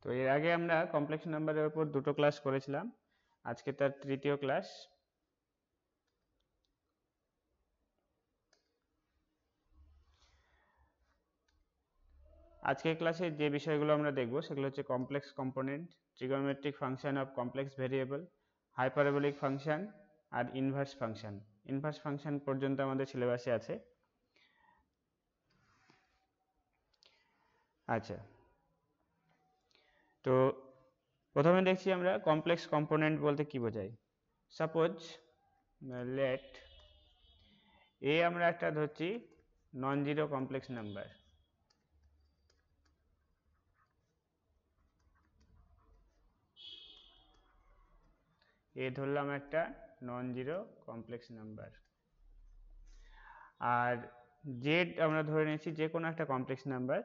তো এর আগে আমরা কমপ্লেক্স নাম্বারের উপর দুটো ক্লাস করেছিলাম, আজকে তার তৃতীয় ক্লাস। আজকের ক্লাসে যে বিষয়গুলো আমরা দেখব সেগুলো হচ্ছে complex component, trigonometric function of complex variable, hyperbolic function আর ইনভার্স ফাংশন। ইনভার্স ফাংশন পর্যন্ত আমাদের সিলেবাসে আছে। আচ্ছা, তো প্রথমে দেখছি আমরা কমপ্লেক্স কম্পোনেন্ট বলতে কি বোঝায়। সাপোজ লেট এ আমরা একটা ধরছি নন জিরো কমপ্লেক্স নাম্বার, এ ধরলাম একটা নন জিরো কমপ্লেক্স নাম্বার, আর জেড আমরা ধরে নিয়েছি যে কোনো একটা কমপ্লেক্স নাম্বার,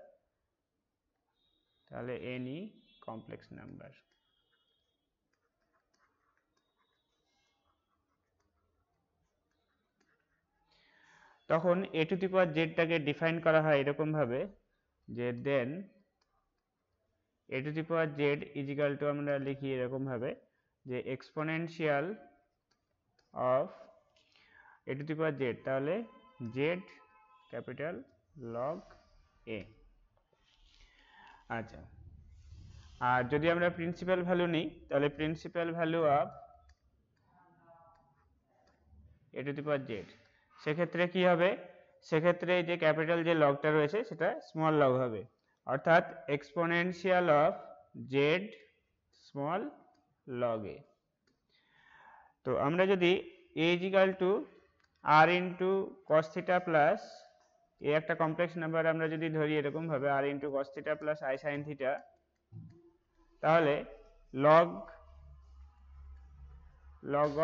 তাহলে এনি কমপ্লেক্স নাম্বার। তখন এ টু দি পাওয়ার জেডটাকে ডিফাইন করা হয় এরকম ভাবে যে then a to the power z is equal to আমরা লিখি এরকম ভাবে যে exponential of a to the power z, তাহলে জেড ক্যাপিটাল লগ এ। আচ্ছা, আর যদি আমরা প্রিন্সিপাল ভ্যালু নিই তাহলে principal value of a to the power z, সেক্ষেত্রে কি হবে, সেক্ষেত্রে যে ক্যাপিটাল যে লগটা রয়েছে সেটা স্মল লগ হবে, অর্থাৎ exponential of z small log a. তো আমরা যদি a is equal to r into cos theta plus a একটা কমপ্লেক্স নাম্বার আমরা যদি ধরি এরকম ভাবে r into cos theta plus i sine theta, তাহলে log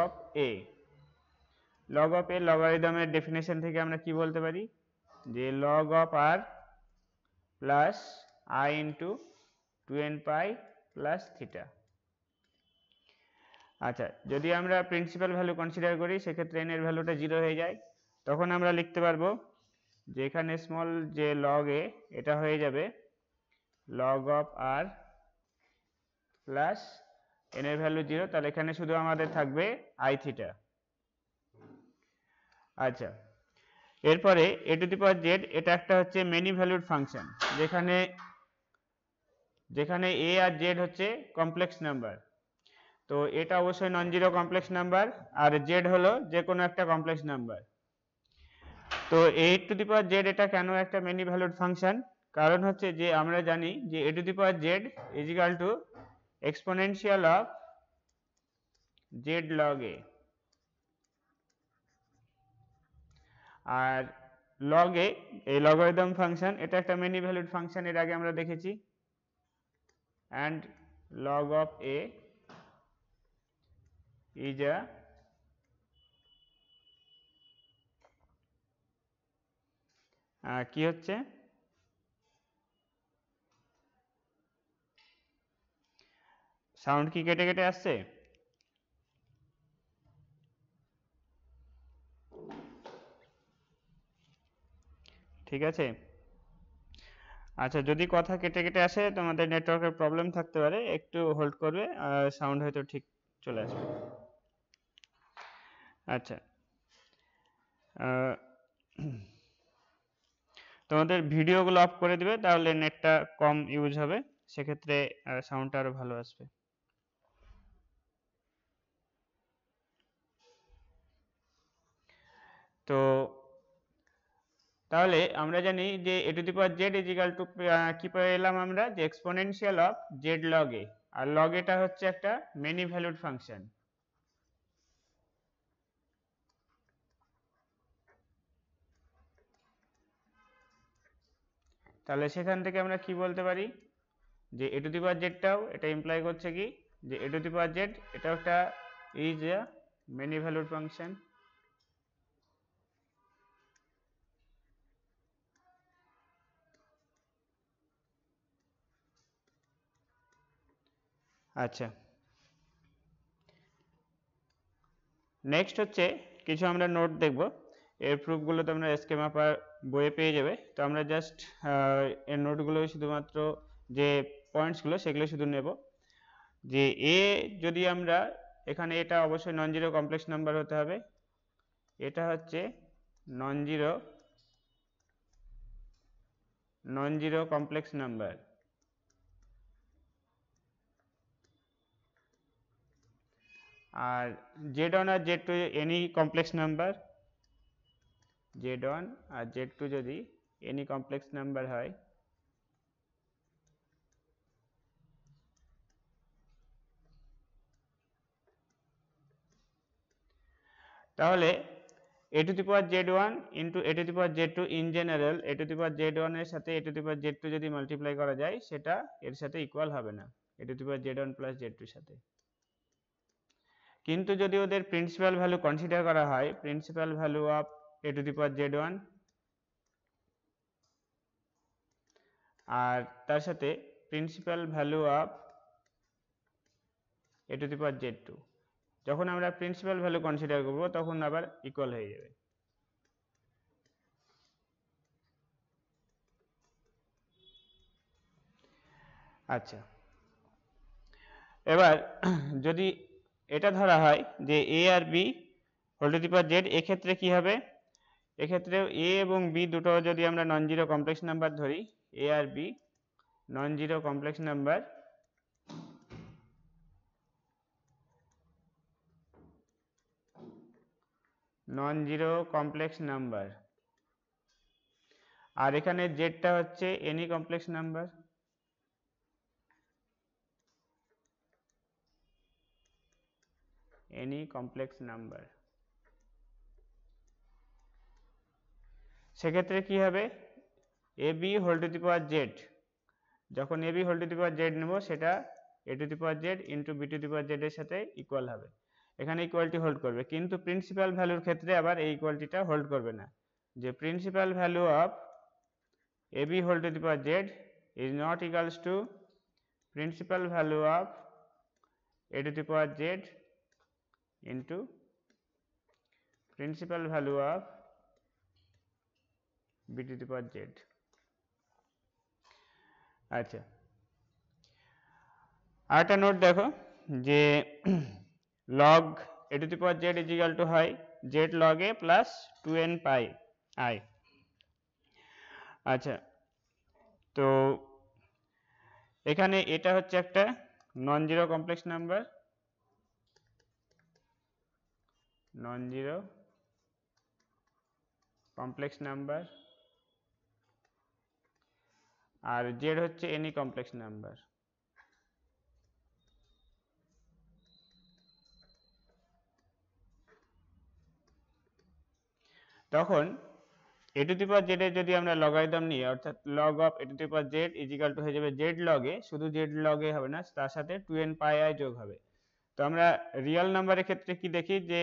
of a, log of a লগারিদমের ডেফিনেশন থেকে আমরা কি বলতে পারি যে log of r plus i into 2n pi plus theta. আচ্ছা, যদি আমরা প্রিন্সিপাল ভ্যালু কনসিডার করি সেক্ষেত্রে n এর ভ্যালুটা 0 হয়ে যায়, তখন আমরা লিখতে পারবো যে এখানে স্মল যে লগ এ এটা হয়ে যাবে log of r plus n এর ভ্যালু 0, তাহলে এখানে শুধু আমাদের থাকবে আই থিটা। আচ্ছা, এরপরে এ টু দি পাওয়ার জেড এটা একটা হচ্ছে মেনি ভ্যালুড ফাংশন, যেখানে এ আর জেড হচ্ছে কমপ্লেক্স নাম্বার। তো এটা অবশ্যই নন জিরো কমপ্লেক্স নাম্বার আর জেড হলো যে কোনো একটা কমপ্লেক্স নাম্বার। তো এ টু দি পাওয়ার জেড এটা কেন একটা মেনি ভ্যালুড ফাংশন, কারণ হচ্ছে যে আমরা জানি যে a to the power z is equal to exponential of z log a, আর লগ এ এই লগারিদম ফাংশন এটা একটা মেনি ভ্যালুড ফাংশন, এর আগে আমরা দেখেছি। and log of a is a কি হচ্ছে সাউন্ড কি কেটে কেটে আসছে? ঠিক আছে, আচ্ছা যদি কথা কেটে কেটে আসে তোমাদের নেটওয়ার্কের প্রবলেম থাকতে পারে, একটু হোল্ড করবে, সাউন্ড হয়তো ঠিক চলে আসবে। আচ্ছা, তোমাদের ভিডিওগুলো অফ করে দিবে, তাহলে নেটটা কম ইউজ হবে, সেক্ষেত্রে সাউন্ডটা আরো ভালো আসবে। তো তাহলে আমরা জানি যে a to the power z is equal to কি পেলাম আমরা, যে exponential of z log a, আর লগ এটা হচ্ছে একটা মেনি ভ্যালুড ফাংশন। তাহলে সেখান থেকে আমরা কি বলতে পারি যে এ টু দি পাওয়ার জেডটাও এটা ইমপ্লাই করছে কি যে a to the power Z এটাও একটা is a many valued function. আচ্ছা, নেক্সট হচ্ছে কিছু আমরা নোট দেখব, এর প্রুফগুলো তোমরা স্কেমা বইয়ে পেয়ে যাবে। তো আমরা জাস্ট এর নোটগুলো শুধুমাত্র যে পয়েন্টসগুলো সেগুলো শুধু নেব। যে এ যদি আমরা এখানে, এটা অবশ্যই নন জিরো কমপ্লেক্স নাম্বার হতে হবে, এটা হচ্ছে নন জিরো কমপ্লেক্স নাম্বার। আর Z1 আর Z2 any complex number, Z1 আর Z2 যদি এনি কমপ্লেক্স নাম্বার হয়, তাহলে a to the power Z1 into a to the power Z2 in general, a to the power Z1 এর সাথে a to the power Z2 যদি multiply করা যায় সেটা এর সাথে ইকুয়াল হবে না, a to the power Z1 plus Z2 এর সাথে। কিন্তু যদি ওদের প্রিন্সিপাল ভ্যালু কনসিডার করা হয়, principal value of a to the power Z1 আর তার সাথে principal value of a to the power Z2, যখন আমরা প্রিন্সিপাল ভ্যালু কনসিডার করব তখন আবার ইকুয়াল হয়ে যাবে। আচ্ছা, এবার যদি এটা ধরা হয় যে a আর b whole to the power z, এক্ষেত্রে কি হবে, এক্ষেত্রে a এবং b দুটো যদি আমরা নন জিরো কমপ্লেক্স নাম্বার ধরি, a আর b non zero complex number, non zero complex number, আর এখানে জেডটা হচ্ছে any complex number. Any complex number, সেক্ষেত্রে কি হবে, a b whole to the power z, যখন a b whole to the power z নেব সেটা a to the power z into b to the power z এর সাথে equal হবে, এখানে ইকুয়ালিটি হোল্ড করবে। কিন্তু প্রিন্সিপাল ভ্যালুর ক্ষেত্রে আবার এই ইকুয়ালিটিটা হোল্ড করবে না, যে principal value of a b whole to the power z is not equals to principal value of a to the power z into principal value of b to the power z. আচ্ছা, আরেকটা note দেখো যে log a to the power z is equal to হয় z log a plus 2n pi i. আচ্ছা, তো এখানে এটা হচ্ছে একটা non zero complex number, non zero complex number, আর জেড হচ্ছে এনি কমপ্লেক্স নাম্বার। তখন এ টু দি পাওয়ার জেড এর যদি আমরা লগারিদম নিই, অর্থাৎ log of a to the power z is equal to হয়ে যাবে জেড লগ এ, শুধু জেড লগ এ হবে না, তার সাথে 2n পাই আই যোগ হবে। তো আমরা রিয়েল নাম্বারের ক্ষেত্রে কি দেখি যে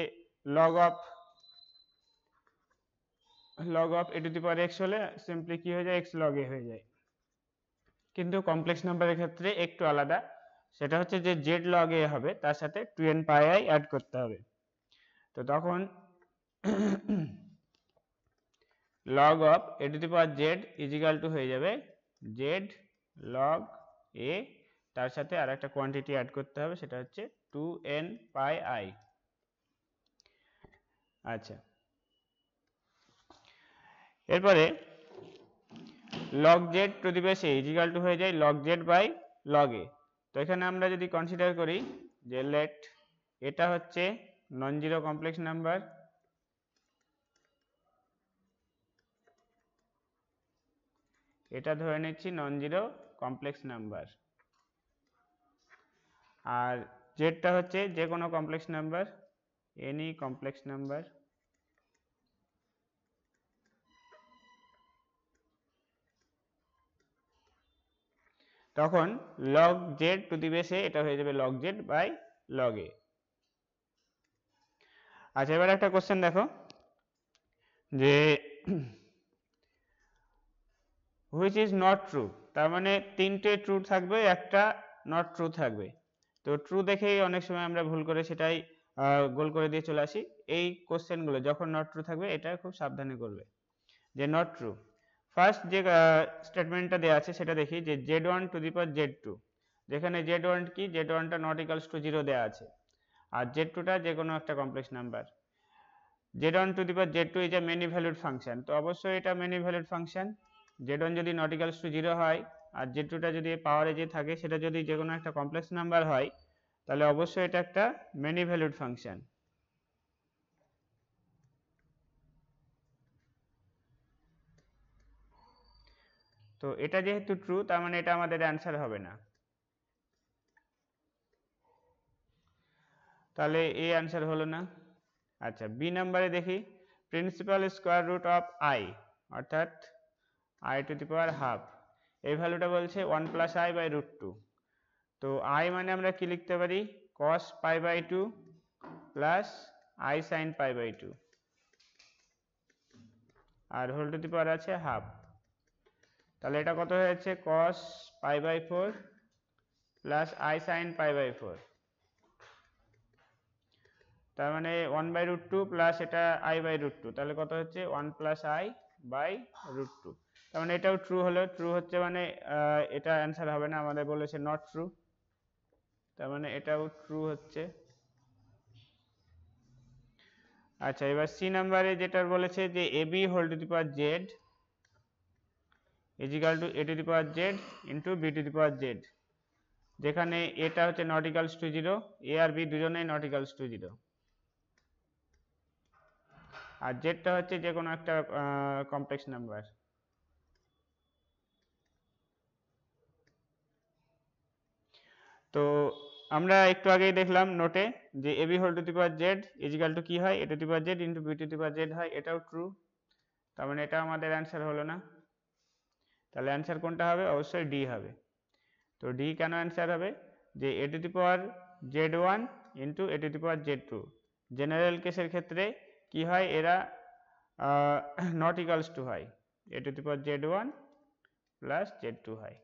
log of a to the power x হলে সিম্পলি কি হয়ে যায়, এক্স লগ এ হয়ে যায়। কিন্তু কমপ্লেক্স নাম্বারের ক্ষেত্রে একটু আলাদা, সেটা হচ্ছে যে জেড লগ এ হবে, তার সাথে 2n পাই আই অ্যাড করতে হবে। তো তখন log of a to the power z is equal to হয়ে যাবে z log a, তার সাথে আর একটা কোয়ান্টিটি অ্যাড করতে হবে, সেটা হচ্ছে 2n পাই i। আচ্ছা, এরপরে log z to the base a is equal to হয়ে যায় log z by log a। তো এখানে আমরা যদি কনসিডার করি যে লেট এটা হচ্ছে নন জিরো কমপ্লেক্স নাম্বার, এটা ধরে নিচ্ছি নন জিরো কমপ্লেক্স নাম্বার, আর জেডটা হচ্ছে যে কোনো complex number, any complex number. তখন log z to the base a এটা হয়ে যাবে log z by log a। আচ্ছা, এবার একটা কোশ্চেন দেখো যে হুইচ ইজ নট ট্রু, তার মানে তিনটে ট্রু থাকবে, একটা নট ট্রু থাকবে। তো ট্রু দেখেই অনেক সময় আমরা ভুল করে সেটাই গোল করে দিয়ে চলে আসি। এই কোশ্চেনগুলো যখন নট ট্রু থাকবে এটা খুব সাবধানে করবে, যে নট ট্রু ফার্স্ট যে স্টেটমেন্টটা দেওয়া আছে সেটা দেখি, যে z1 two the power z2, যেখানে z1 কি, z1টা নট ইকুয়ালস টু 0 দেওয়া আছে, আর z2টা যে কোনো একটা complex number. z1 two the power z2 is a many valued function, তো অবশ্যই এটা মেনি ভ্যালুড ফাংশন। z1 যদি নট ইকুয়ালস টু 0 হয় আর z2টা যদি পাওয়ারে যে থাকে সেটা যদি যে কোনো একটা কমপ্লেক্স নাম্বার হয়, তাহলে অবশ্যই এটা একটা মেনি ভ্যালুড ফাংশন। তো এটা যেহেতু ট্রু, তার মানে এটা আমাদের অ্যান্সার হবে না, তাহলে এই অ্যান্সার হলো না। আচ্ছা, বি নাম্বারে দেখি, principal square root of i, অর্থাৎ i to the power half, এই ভ্যালুটা বলছে 1 প্লাস আই বাই রুট 2। তো আই মানে আমরা কি লিখতে পারি, cos pi by 2 plus i sine pi by 2, আর হোল টু দি পাওয়ার আছে হাফ। তাহলে এটা কত হয়েছে, cos pi by 4 plus i sine pi by 4, তার মানে 1 বাই রুট 2 প্লাস এটা আই বাই রুট 2, তাহলে কত হচ্ছে 1 প্লাস আই বাই রুট 2। তার মানে এটাও ট্রু হলো, ট্রু হচ্ছে মানে এটা অ্যান্সার হবে না, আমাদের বলেছে নট ট্রু, তার মানে এটাও ট্রু হচ্ছে। আচ্ছা, এবার সি নাম্বারে যেটা বলেছে যে a b whole to the power z is equal to a to the power z into b to the power z, যেখানে এটা হচ্ছে নট ইকালস টু 0, এ আর বি দুজনেই নট ইকালস টু 0, আর জেডটা হচ্ছে যে কোনো একটা কমপ্লেক্স নাম্বার। তো আমরা একটু আগেই দেখলাম নোটে যে a b whole to the power z is equal to কি হয়, a to the power z into b to the power z হয়, এটাও ট্রু, তার মানে এটা আমাদের অ্যান্সার হলো না। তাহলে অ্যান্সার কোনটা হবে, অবশ্যই ডি হবে। তো ডি কেন অ্যান্সার হবে, যে a to the power z one into a to the power z two, general কেসের ক্ষেত্রে কি হয়, এরা নট ইকালস টু হয়, a to the power z one plus z two হয়,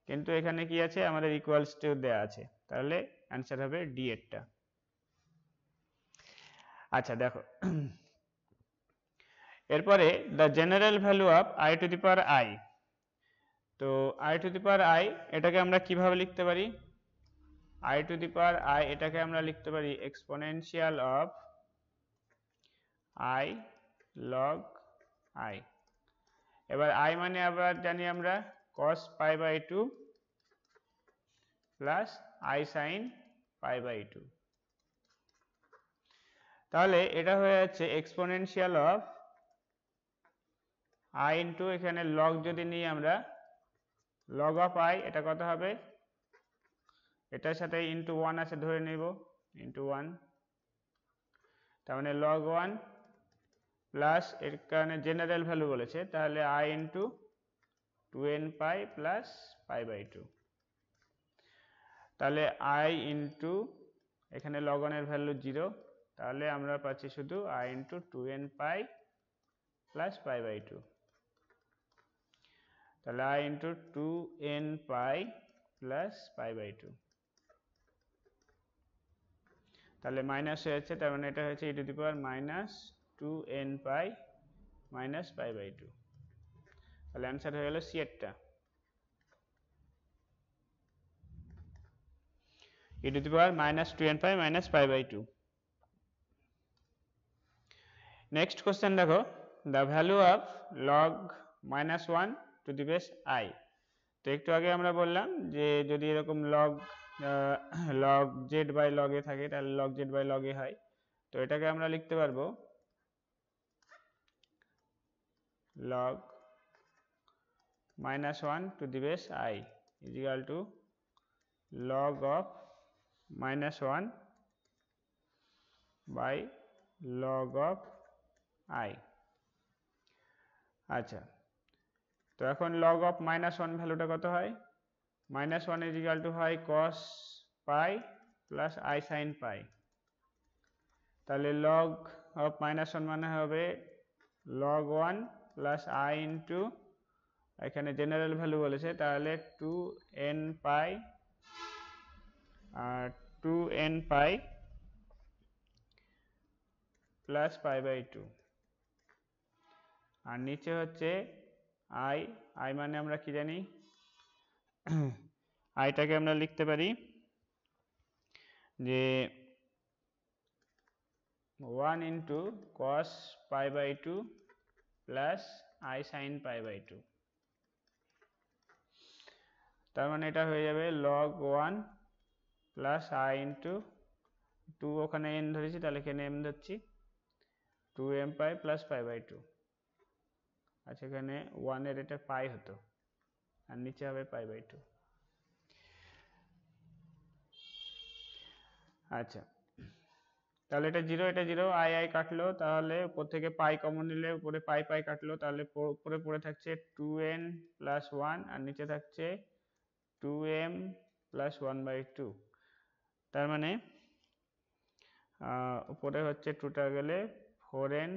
কিন্তু এখানে কি আছে, আমাদের ইকুয়ালস টু দেওয়া আছে, তাহলে অ্যান্সার হবে ডি এরটা। আচ্ছা দেখো, এরপরে the general value of i to the power i, তো i to the power i এটাকে আমরা কিভাবে লিখতে পারি, i to the power i এটাকে আমরা লিখতে পারি exponential of i log i. এবার আই মানে আবার জানি আমরা cos pi by 2 plus i sine pi by 2, তাহলে এটা হয়ে যাচ্ছে এক্সপোনেনশিয়াল অফ আই ইন্টু, এখানে লগ যদি নিই আমরা, লগ অফ আই এটা কত হবে, এটার সাথে ইন্টু 1 আছে ধরে নেব, ইন্টু 1, তার মানে লগ 1 প্লাস এর কারণে জেনারেল ভ্যালু বলেছে, তাহলে i into 2n pi plus pi by 2, তাহলে আই ইন্টু এখানে লগ 1 এর ভ্যালু 0, তাহলে আমরা পাচ্ছি শুধু i into 2n pi plus pi by 2, তাহলে i into 2n pi plus pi by 2, তাহলে মাইনাস হয়েছে, তার মানে এটা হচ্ছে e to the power minus 2n pi minus pi by 2, তাহলে অ্যান্সার হয়ে গেল সি এরটা, e to the power minus 2n pi minus pi by 2। Next question দেখো, the value of log minus 1 to the base i, তো একটু আগে আমরা বললাম যে যদি এরকম log log z by log a থাকে তাহলে log z by log a হয়, তো এটাকে আমরা লিখতে পারবো log minus 1 to the base i is equal to log of minus 1 by log of i. আচ্ছা, তো এখন লগ অফ মাইনাস 1 ভ্যালুটা কত হয়, মাইনাস 1 ইজ ইকুয়াল টু হয় cos pi plus i sine pi, তাহলে লগ অফ মাইনাস 1 মানে হবে লগ 1 প্লাস আই ইন্টু, এখানে জেনারেল ভ্যালু বলেছে, তাহলে 2n pi R 2n pi plus pi by 2, আর নিচে হচ্ছে আই, আই মানে আমরা কি জানি, আইটাকে আমরা লিখতে পারি যে 1 into cos pi by 2 plus i sine pi by 2। তার মানে এটা হয়ে যাবে log 1 প্লাস আই ইন্টু 2, ওখানে n ধরেছি তাহলে এখানে m ধরছি, 2m pi plus pi by 2। আচ্ছা, এখানে 1 এর এটা পাই হতো আর নিচে হবে পাই বাই 2। আচ্ছা, তাহলে এটা 0 এটা 0, আই আই কাটলো, তাহলে উপর থেকে পাই কমন নিলে উপরে পাই পাই কাটলো, তাহলে উপরে পড়ে থাকছে 2n প্লাস 1 আর নিচে থাকছে 2m প্লাস 1 বাই 2। তার মানে উপরে হচ্ছে 2টা গেলে 4n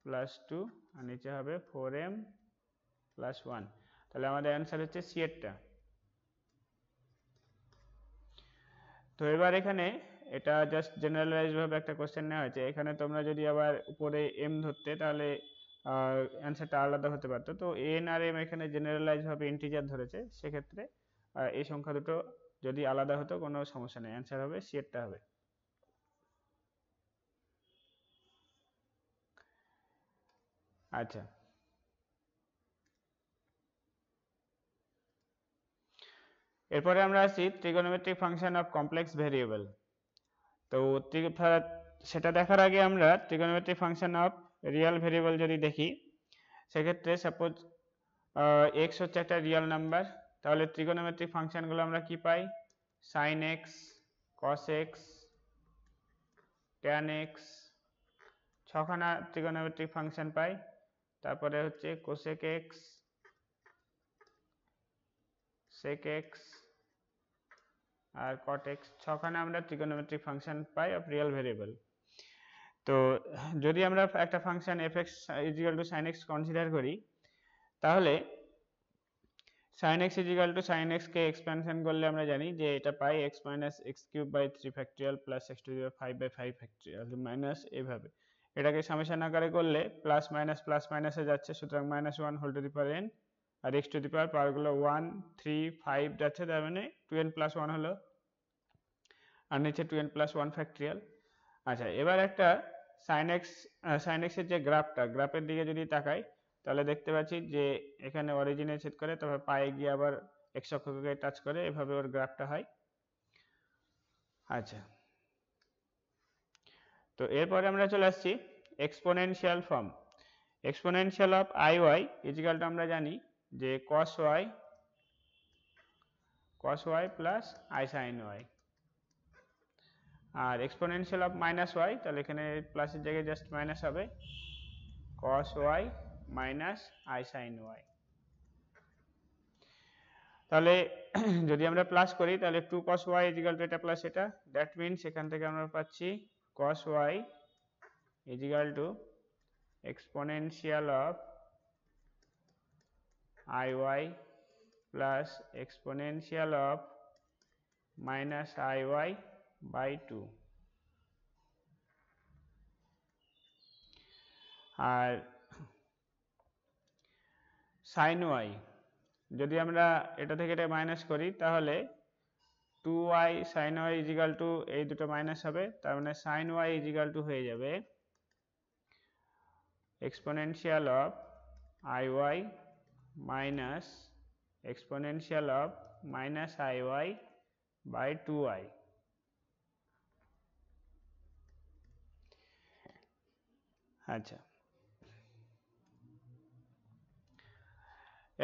প্লাস 2 আর নিচে হবে 4m প্লাস 1। তাহলে আমাদের অ্যান্সার হচ্ছে সি এরটা। তো এবার এখানে এটা জাস্ট জেনারেলাইজ ভাবে একটা কোশ্চেন নেওয়া হয়েছে, এখানে তোমরা যদি আবার উপরে m ধরতে তাহলে অ্যান্সারটা আলাদা হতে পারতো। তো n আর m এখানে জেনারেলাইজ ভাবে ইন্টিজার ধরেছে, সেক্ষেত্রে এই সংখ্যা দুটো যদি আলাদা হতো কোনো সমস্যা নেই, অ্যান্সার হবে সি এরটা হবে। আচ্ছা, এরপরে আমরা আসি trigonometric function of complex variable. তো সেটা দেখার আগে আমরা trigonometric function of real variable যদি দেখি, সেক্ষেত্রে সাপোজ x হচ্ছে একটা রিয়েল নাম্বার, তাহলে ট্রিগোনোমেট্রিক ফাংশনগুলো আমরা কি পাই, sin x, cos x, tan x, ছখানা ট্রিগোনোমেট্রিক ফাংশন পাই। তারপরে হচ্ছে cosec x, sec x আর cot x, ছখানা আমরা trigonometric function pi of real variable. তো যদি আমরা একটা function f(x) = sin x consider করি, তাহলে sin x = sin x কে এক্সপ্যানশন করলে আমরা জানি যে এটা পাই x - x³ / 3 factorial plus x⁵/5 factorial minus, এইভাবে এটাকে সামেশন আকারে করলে প্লাস মাইনাসে যাচ্ছে, সুতরাং -1^n R x two the পাওয়ার পাওয়ারগুলো 1 3 5 যাচ্ছে, তার মানে 2n + 1 হলো আর নিচে 2n + 1 ফ্যাক্টরিয়াল। আচ্ছা, এবার একটা sin x এর যে গ্রাফের দিকে যদি তাকাই, তাহলে দেখতে পাচ্ছি যে এখানে অরিজিনে ছেদ করে, তারপর পায়ে গিয়ে আবার x অক্ষকে টাচ করে, এভাবে ওর গ্রাফটা হয়। আচ্ছা, তো এরপরে আমরা চলে আসছি exponential form. Exponential of iy = আমরা জানি যে cos y plus i sin y, আর এক্সপোনেনশিয়াল অফ -y, তাহলে এখানে প্লাসের জায়গায় জাস্ট মাইনাস হবে, cos y minus i sin y। তাহলে যদি আমরা প্লাস করি তাহলে 2 cos y = এটা প্লাস এটা, দ্যাট মিনস এখান থেকে আমরা পাচ্ছি cos y = exponential of iy plus exponential of -iy/2। আর sin y যদি আমরা এটা থেকে এটা মাইনাস করি, তাহলে 2y sin y = এই দুটো মাইনাস হবে, তার মানে sin y = হয়ে যাবে exponential of iy minus exponential of -iy/2y। আচ্ছা,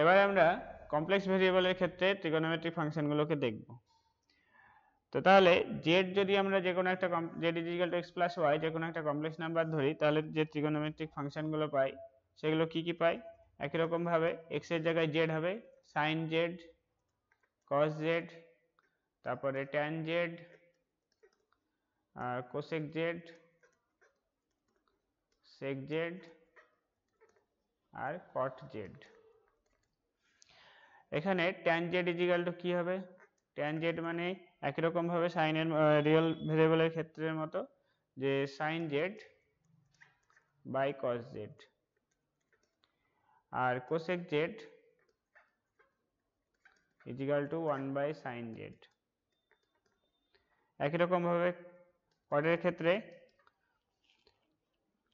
এবারে আমরা কমপ্লেক্স ভেরিয়েবলের ক্ষেত্রে ট্রিগোনোমেট্রিক ফাংশনগুলোকে দেখব। তো তাহলে z যদি আমরা যে কোনো একটা z = x + y যে কোনো একটা কমপ্লেক্স নাম্বার ধরি, তাহলে যে ট্রিগোনোমেট্রিক ফাংশনগুলো পাই সেগুলো কি কি পাই, একই রকম ভাবে x এর জায়গায় z হবে sin z, cos z, তারপরে tan z আর cosec z, sec z আর cot z। এখানে tan z = কি হবে, tan z মানে একই রকম ভাবে sin এর রিয়েল ভেরিয়েবলের ক্ষেত্রের মতো যে sin z / cos z, আর cosec z is equal to 1/sin z। একই রকম ভাবে কটের ক্ষেত্রে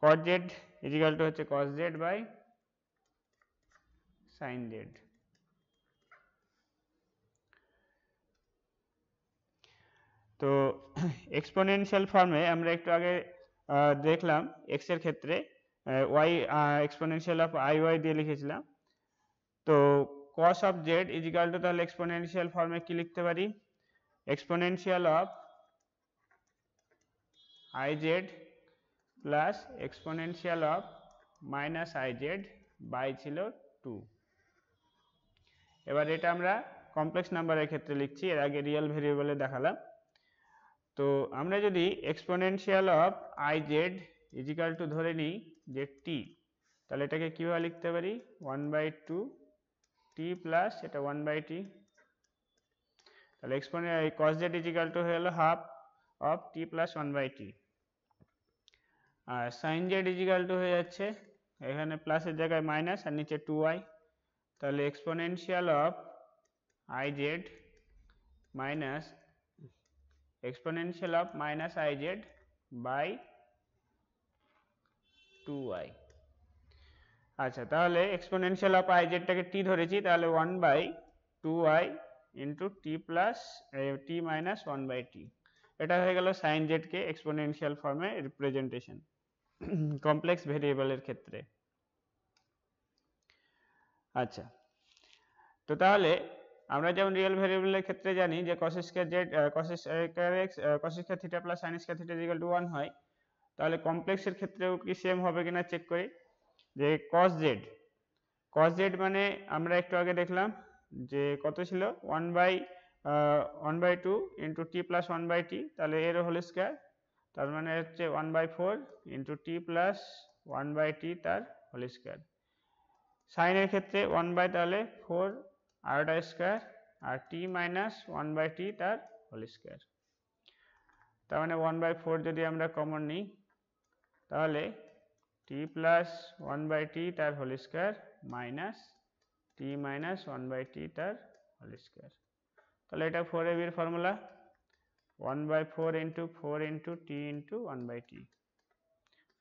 cos z is equal to হচ্ছে cos z/sin z। তো এক্সপোনেনশিয়াল ফর্মে আমরা একটু আগে দেখলাম x এর ক্ষেত্রে y এক্সপোনেনশিয়াল অফ iy দিয়ে লিখেছিলাম। তো cos of z is equal to তাহলে এক্সপোনেনশিয়াল ফর্মে কি লিখতে পারি, exponential of iz plus exponential of minus iz by ছিল 2। এবার এটা আমরা কমপ্লেক্স নাম্বারের ক্ষেত্রে লিখছি, এর আগে রিয়েল ভেরিয়েবলে দেখালাম। তো আমরা যদি exponential of iz is equal two ধরে নিই যে t, তাহলে এটাকে কিভাবে লিখতে পারি 1/2 t প্লাস এটা 1/t, তাহলে cos z is equal to হয়ে গেল half of t plus 1/t। আর sin z is equal to হয়ে যাচ্ছে এখানে প্লাসের জায়গায় মাইনাস আর নিচে 2y, তাহলে exponential of iz minus exponential of minus iz by 2y। আচ্ছা, তাহলে এক্সপোনেনশিয়াল অফ iz টাকে t ধরেছি, তাহলে 1/2y into t plus t minus 1/t। এটা হয়ে গেল sin z কে এক্সপোনেনশিয়াল ফর্মে রিপ্রেজেন্টেশন কমপ্লেক্স ভেরিয়েবলের ক্ষেত্রে। আচ্ছা, তো তাহলে আমরা যেমন রিয়েল ভেরিয়েবলের ক্ষেত্রে জানি যে cos square z cos square x cos square theta plus sin square theta equal to 1 হয়, তাহলে কমপ্লেক্সের ক্ষেত্রেও কি সেম হবে কিনা চেক করি। যে cos z মানে আমরা একটু আগে দেখলাম যে কত ছিল 1/2 ইন্টু t প্লাস 1/t, তাহলে এর হোল স্কয়ার, তার মানে হচ্ছে 1/4 ইন্টু t প্লাস 1/t তার হোল স্কয়ার। সাইন এর ক্ষেত্রে 1/, তাহলে 4 আরটা স্কয়ার আর t মাইনাস 1/t তার হোল স্কয়ার, তার মানে 1/4 যদি আমরা কমন নিই তাহলে t প্লাস 1/t তার whole square minus t minus 1/t তার হোল স্কয়ার। তাহলে এটা 4ab এর formula 1/4 into 4 into t into 1/t,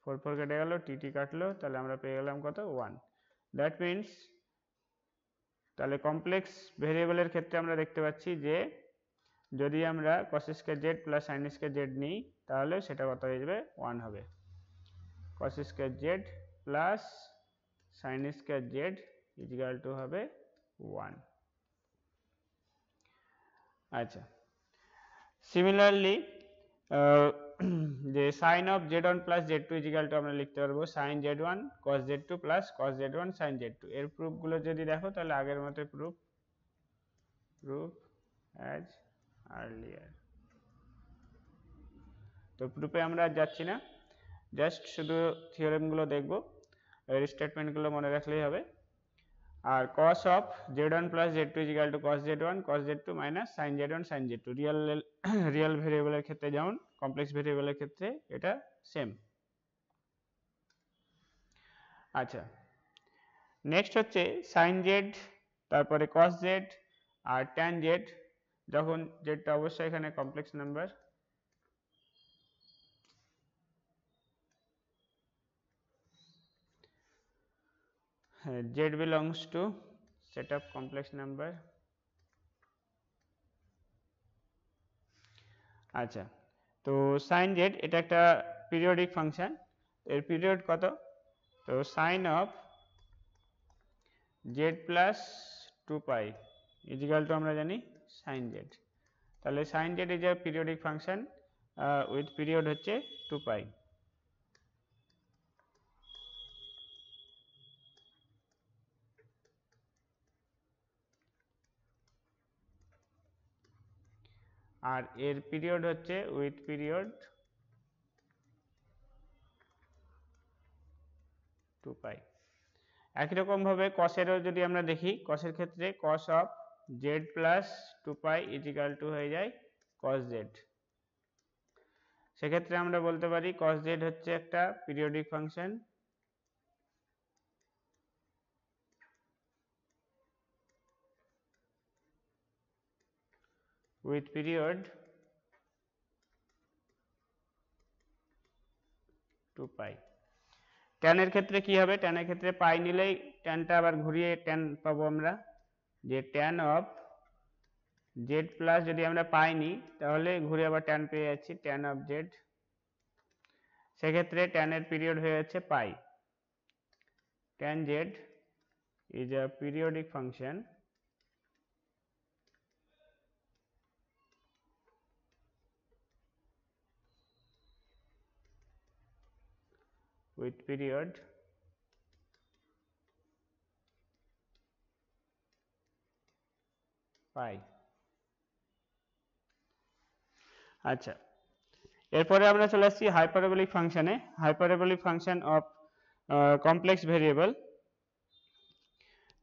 4 4 কেটে গেল, t কাটলো, তাহলে আমরা পেয়ে গেলাম কত 1। দ্যাট মিনস তাহলে কমপ্লেক্স ভেরিয়েবলের ক্ষেত্রে আমরা দেখতে পাচ্ছি যে যদি আমরা cos square z plus sin square z নিই তাহলে সেটা কত হয়ে যাবে 1 হবে, cos square z plus sin square z is equal two হবে 1। আচ্ছা, সিমিলারলি যে sin of z1 plus z2 is equal to আমরা লিখতে পারবো sin z1 cos z2 plus cos z1 sin z2। এর প্রুফগুলো যদি দেখো তাহলে আগের মতো প্রুফ অ্যাজ আর্লিয়ার। তো প্রুফে আমরা আর যাচ্ছি না, জাস্ট শুধু থিওরেমগুলো দেখবো, এর স্টেটমেন্টগুলো মনে রাখলেই হবে। আর cos of z1 plus z2 is equal two cos z1 cos z2 minus sin z1 sin z2। Real ভেরিয়েবলের ক্ষেত্রে যেমন কমপ্লেক্স ভেরিয়েবলের ক্ষেত্রে এটা সেম। আচ্ছা, নেক্সট হচ্ছে sin z, তারপরে cos z আর tan z, যখন জেডটা অবশ্যই এখানে complex number. z belongs to set of complex number। আচ্ছা, তো sin z এটা একটা পিরিয়ডিক ফাংশন, এর পিরিয়ড কত, তো sin of z plus 2 is equal to আমরা জানি sin z, তাহলে sin z is a periodic function with period হচ্ছে 2 আর এর পিরিয়ড হচ্ছে উইথ পিরিয়ড 2 একই রকম ভাবে cos এরও যদি আমরা দেখি, cos এর ক্ষেত্রে cos of z plus 2 is equal to হয়ে যায় cos z। সেক্ষেত্রে আমরা বলতে পারি cos z হচ্ছে একটা periodic function with period 2 pi. tan এর ক্ষেত্রে কি হবে, tan এর ক্ষেত্রে পাই নিলেই tanটা আবার ঘুরিয়ে tan পাবো আমরা, যে tan অফ z প্লাস যদি আমরা পাই নিই তাহলে ঘুরে আবার tan পেয়ে যাচ্ছি, tan অফ z, সেক্ষেত্রে tan এর পিরিয়ড হয়ে যাচ্ছে পাই। tan z is a periodic function with period পাই। আচ্ছা, এরপরে আমরা চলে আসছি হাইপারবোলিক ফাংশনে। Hyperbolic function of complex variable.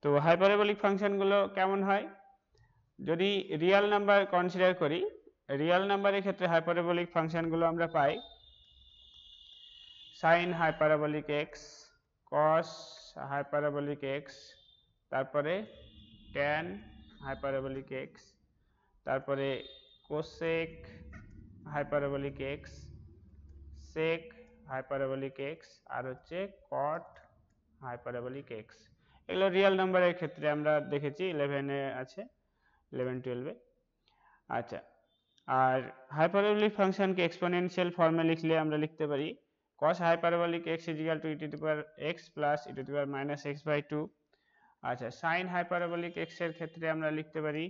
তো হাইপারবোলিক ফাংশনগুলো কেমন হয়, যদি রিয়েল নাম্বার কনসিডার করি, রিয়েল নাম্বারের ক্ষেত্রে হাইপারবোলিক ফাংশনগুলো আমরা পাই sin hyperbolic x, cos hyperbolic x, তারপরে tan হাইপারবোলিক x, তারপরে cosec hyperbolic x, sec hyperbolic x, আর হচ্ছে cot হাইপারবোলিক x। এগুলো রিয়েল নাম্বারের ক্ষেত্রে আমরা দেখেছি, 11 এ আছে, 11 12 এ। আচ্ছা, আর হাইপারবোলিক ফাংশনকে এক্সপোনেনশিয়াল ফর্মে লিখলে আমরা লিখতে পারি cos hyperbolic x = e to the power x plus e to the power minus x by 2। আচ্ছা, sin হাইপারবোলিক x এর ক্ষেত্রে আমরা লিখতে পারি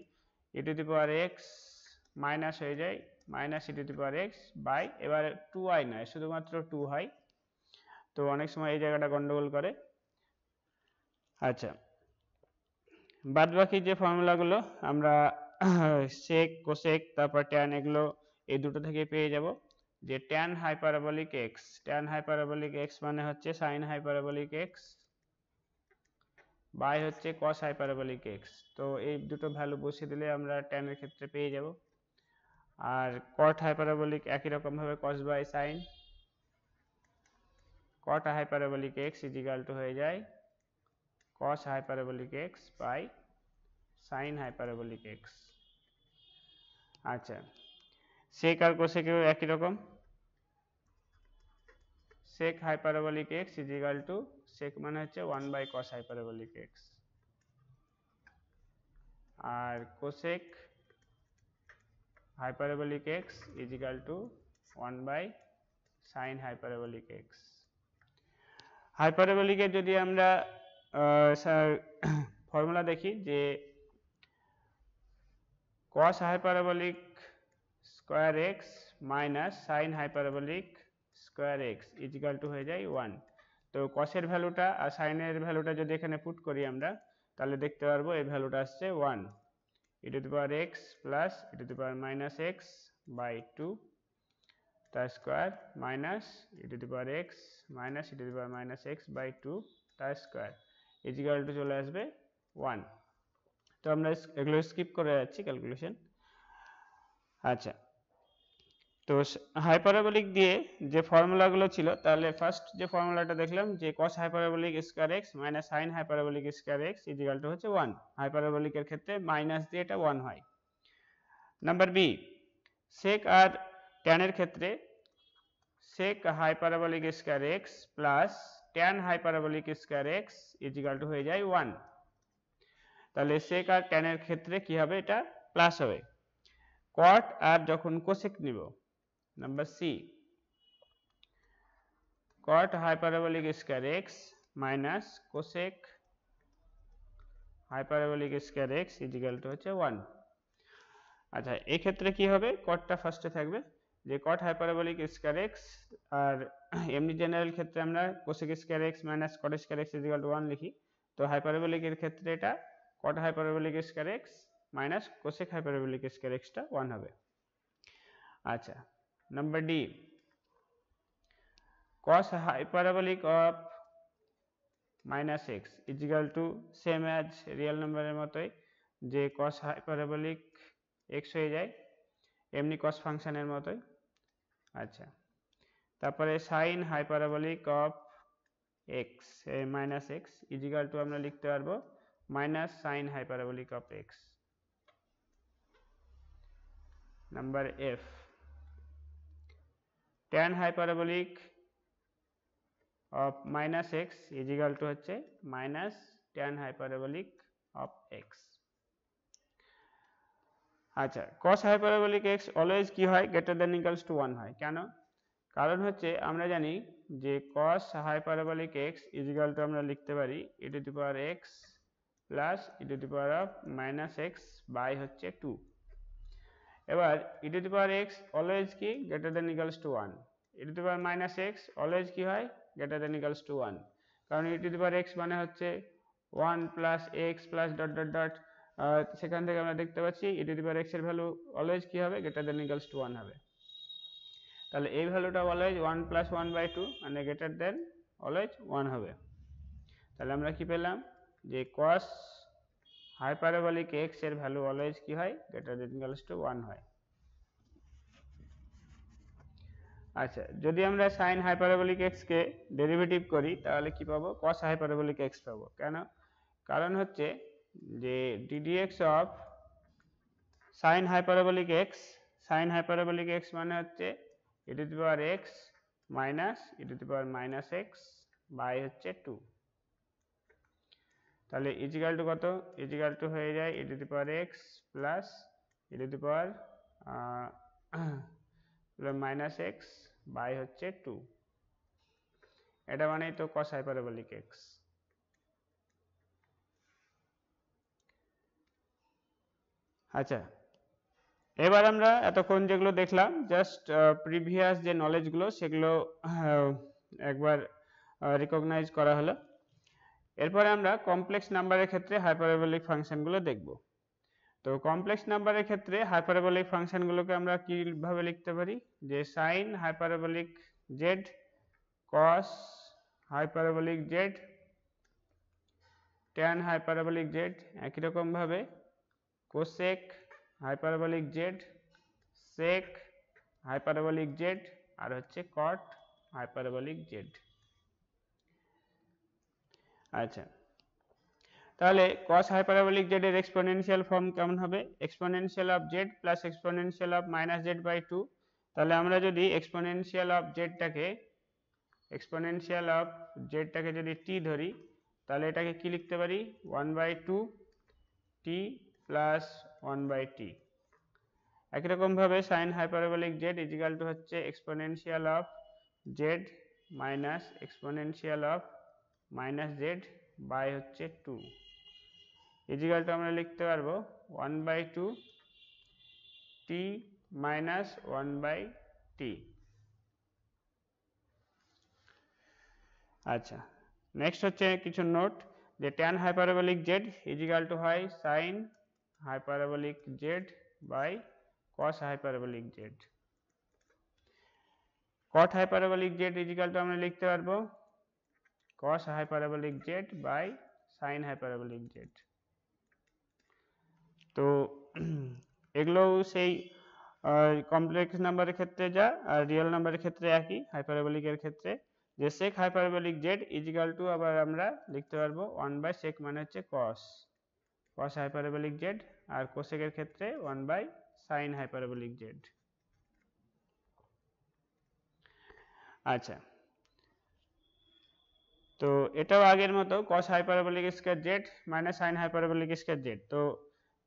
e to the power x minus হয়ে যায় minus e to the power x by, এবারে 2i নয়, শুধুমাত্র 2 হয়, তো অনেক সময় এই জায়গাটা গন্ডগোল করে। আচ্ছা, বাদ বাকি যে ফর্মুলাগুলো আমরা sec cosec তারপর tan এগুলো এই দুটো থেকে পেয়ে যাব, যে tan হাইপারবোলিক x মানে হচ্ছে sin হাইপারবোলিক x বাই হচ্ছে cos হাইপারবোলিক x। তো এই দুটো ভ্যালু বসিয়ে দিলে আমরা tan এর ক্ষেত্রে পেয়ে যাব। আর cot হাইপারবোলিক একই রকম ভাবে cos by sin, cot hyperbolic x = হয়ে যায় cos hyperbolic x by sin hyperbolic x। আচ্ছা, sec আর cosec এও একই রকম, sec হাইপারবোলিক x = sec মানে হচ্ছে 1 বাই cos হাইপারবোলিক x, আর cosec hyperbolic x = 1 by sin hyperbolic x। হাইপারবোলিকের যদি আমরা ফর্মুলা দেখি, যে cos hyperbolic square x minus sin hyperbolic square x = হয়ে যায় 1। তো cos এর ভ্যালুটা আর sin এর ভ্যালুটা যদি এখানে পুট করি আমরা, তাহলে দেখতে পারবো এই ভ্যালুটা আসছে 1 e to the power x plus e to the power minus x by 2 তার square minus e to the power x minus e to the power minus x by 2 তার স্কয়ার = চলে আসবে 1। তো আমরা এগুলো স্কিপ করে যাচ্ছি ক্যালকুলেশন। আচ্ছা, তো হাইপারবোলিক দিয়ে যে ফর্মুলাগুলো ছিল, তাহলে ফার্স্ট যে ফর্মুলাটা দেখলাম যে cos hyperbolic square x minus sin hyperbolic square x = হচ্ছে 1। হাইপারবোলিকের ক্ষেত্রে মাইনাস দিয়ে এটা 1 হয়। নাম্বার বি, sec আর tan এর ক্ষেত্রে sec hyperbolic square x plus tan hyperbolic square x = হয়ে যায় 1। তাহলে sec আর tan এর ক্ষেত্রে কি হবে, এটা প্লাস হবে। cot আর যখন cosec নিব, number c, cot hyperbolic square x minus cosec hyperbolic square x = হচ্ছে 1। আচ্ছা, এই ক্ষেত্রে কি হবে, cotটা ফার্স্টে থাকবে, যে cot হাইপারবোলিক স্কয়ার x, আর এমনি জেনারেল ক্ষেত্রে আমরা cosec square x minus cot square x = 1 লিখি। তো হাইপারবোলিকের ক্ষেত্রে এটা cot hyperbolic square x minus cosec hyperbolic square x টা 1 হবে। আচ্ছা, number D, cos hyperbolic of minus x same as real নাম্বারের মতোই, যে cos hyperbolic x হয়ে যায় এমনি cos ফাংশনের মতোই। আচ্ছা, তারপরে sin hyperbolic of x minus x আমরা লিখতে পারবো minus sin hyperbolic of x। Number f tan hyperbolic of minus x is equal to হচ্ছে minus tan hyperbolic of x। আচ্ছা, cos hyperbolic x always কি হয় greater than equals to 1 হয়, কেন? কারণ হচ্ছে আমরা জানি যে cos hyperbolic x is equal to আমরা লিখতে পারি e to the power x plus e to the power of minus x by হচ্ছে 2। এবার e to the power x always কি greater than equals to 1, e to the power minus x always কি হয় greater than equals to 1, কারণ e to the power x মানে হচ্ছে 1 plus x plus dot dot dot, সেখান থেকে আমরা দেখতে পাচ্ছি e to the power x এর ভ্যালু অলওয়েজ কি হবে greater than equals to 1 হবে। তাহলে এই ভ্যালুটা অলওয়েজ 1 plus 1 by 2 মানে greater than অলওয়েজ 1 হবে। তাহলে আমরা কি পেলাম যে cos hyperbolic x এর ভ্যালু অলওয়েজ কি হয় greater than equals to 1 হয়। আচ্ছা, যদি আমরা sin hyperbolic x কে ডেরিভেটিভ করি তাহলে কি পাবো cos hyperbolic x পাবো, কেন? কারণ হচ্ছে যে ddx of sin hyperbolic x মানে হচ্ছে e to the power x minus e to the power minus x by হচ্ছে 2। তাহলে ইজিক্যাল টু কত? ইজিক্যাল টু হয়ে যায় e to the power x plus e to the power minus x by হচ্ছে 2। এটা মানেই তো cos hyperbolic x। আচ্ছা, এবার আমরা এতক্ষণ যেগুলো দেখলাম জাস্ট প্রিভিয়াস যে নলেজগুলো সেগুলো একবার রিকগনাইজ করা হলো। এরপরে আমরা কমপ্লেক্স নাম্বারের ক্ষেত্রে হাইপারবোলিক ফাংশনগুলো দেখব। তো কমপ্লেক্স নাম্বারের ক্ষেত্রে হাইপারবোলিক ফাংশনগুলোকে আমরা কিভাবে লিখতে পারি, যে সাইন হাইপারবোলিক জেড, কস hyperbolic Z, tan hyperbolic Z, একই রকম ভাবে কোসেক হাইপারবোলিক জেড, সেক হাইপারবোলিক জেড, আর হচ্ছে কট হাইপারবোলিক জেড। আচ্ছা, তাহলে cos hyperbolic z এর এক্সপোনেনশিয়াল ফর্ম কেমন হবে? Exponential of z plus exponential of minus z by 2। তাহলে আমরা যদি এক্সপোনেনশিয়াল অফ z টাকে যদি t ধরি তাহলে এটাকে কি লিখতে পারি 1 by 2 t plus 1 by t। একই রকম ভাবে sin hyperbolic z is equal to হচ্ছে exponential of z minus exponential of minus z by হচ্ছে 2 ইজিক্যাল টু আমরা লিখতে পারবো 1 by 2 t minus 1 by t। আচ্ছা, নেক্সট হচ্ছে কিছু নোট, যে tan hyperbolic z is equal to হয় sin hyperbolic z by cos hyperbolic z। cot hyperbolic z is equal to আমরা লিখতে পারবো cos hyperbolic z by sin hyperbolic z। তো এগুলো সেই কমপ্লেক্স নাম্বারের ক্ষেত্রে যা আর রিয়েল নাম্বারের ক্ষেত্রে একই, হাইপারবোলিকের ক্ষেত্রে যে sec hyperbolic z is equal to আবার আমরা লিখতে পারবো 1 বাই sec মানে হচ্ছে cos hyperbolic z, আর cosec এর ক্ষেত্রে 1 বাই sin hyperbolic z। আচ্ছা, তো এটাও আগের মতো cos hyperbolic square z minus sin hyperbolic square z। তো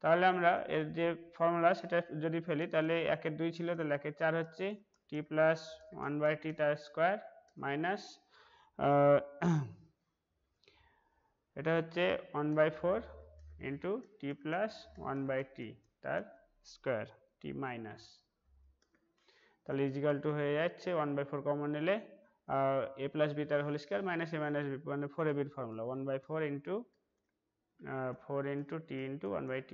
তাহলে আমরা এর যে ফর্মুলা সেটা যদি ফেলি তাহলে 1 এর 2 ছিল, তাহলে 1 এর 4 হচ্ছে t প্লাস 1 বাই t তার স্কয়ার মাইনাস এটা হচ্ছে 1 by 4 into t plus 1 by t তার স্কয়ার t মাইনাস, তাহলে ইজিক্যাল টু হয়ে যাচ্ছে 1 বাই 4 কমন নিলে a প্লাস b তার whole square minus a minus b মানে 4ab এর formula 1 by 4 into 4 into t into 1 by t,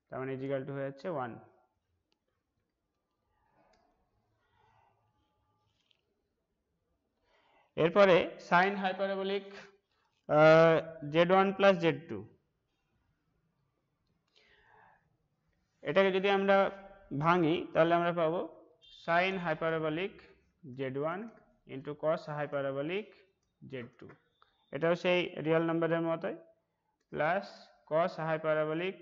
তার মানে ইজিক্যাল টু হয়ে যাচ্ছে 1। এরপরে sin hyperbolic z1 plus z2, এটাকে যদি আমরা ভাঙি তাহলে আমরা পাবো sin hyperbolic z1 into cos hyperbolic z2, এটাও সেই রিয়েল নাম্বারের মতোই, plus cos hyperbolic